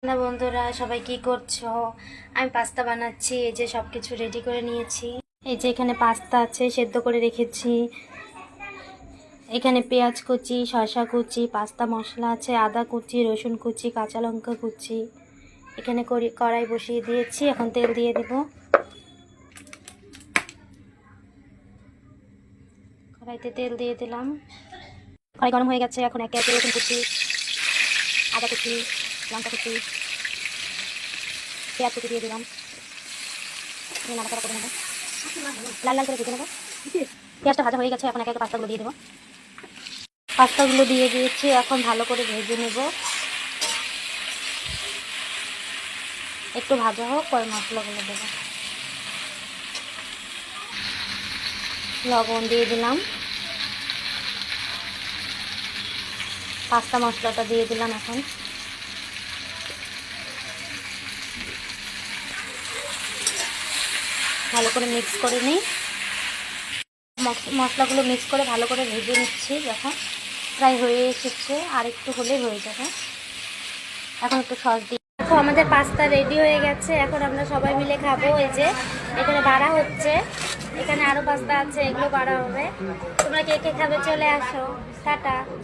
না বন্ধুরা, সবাই কি করছো? আমি পাস্তা বানাচ্ছি। এই যে সবকিছু রেডি করে নিয়েছি। এই যে এখানে পাস্তা আছে, সেদ্ধ করে রেখেছি। এখানে পেঁয়াজ কুচি, শসা কুচি, পাস্তা মশলা আছে, আদা কুচি, রসুন কুচি, কাঁচা লঙ্কা কুচি। এখানে কড়াই বসিয়ে দিয়েছি, এখন তেল দিয়ে দিব। কড়াইতে তেল দিয়ে দিলাম। কড়াই গরম হয়ে গেছে, এখন একে একে রসুন কুচি, আদা কুচি, লঙ্কা কুচি, পেঁয়াজ কুচি দিয়ে দিলাম। নাড়াচাড়া করে নেবো, লাল লাল করে ভেজে নেবো। পেঁয়াজটা ভাজা হয়ে গেছে, এখন একে একে পাস্তাগুলো দিয়ে দেবো। পাস্তাগুলো দিয়ে দিয়েছি, এখন ভালো করে ভেজে নেব। একটু ভাজা হোক, পরে মশলাগুলো দেবো। লবণ দিয়ে দিলাম, পাস্তা মশলাটা দিয়ে দিলাম। এখন ভালো করে মিক্স করে নিই। মশলাগুলো মিক্স করে ভালো করে ভেজে নিচ্ছি। যখন প্রায় হয়ে এসেছে, আর একটু হলেই হয়ে যাবে। এখন একটু সস দিই। দেখো, আমাদের পাস্তা রেডি হয়ে গেছে। এখন আমরা সবাই মিলে খাবো। এই যে এখানে বাড়া হচ্ছে, এখানে আরো পাস্তা আছে, এগুলো বাড়া হবে। তোমরা কে কে খাবে চলে আসো। টাটা।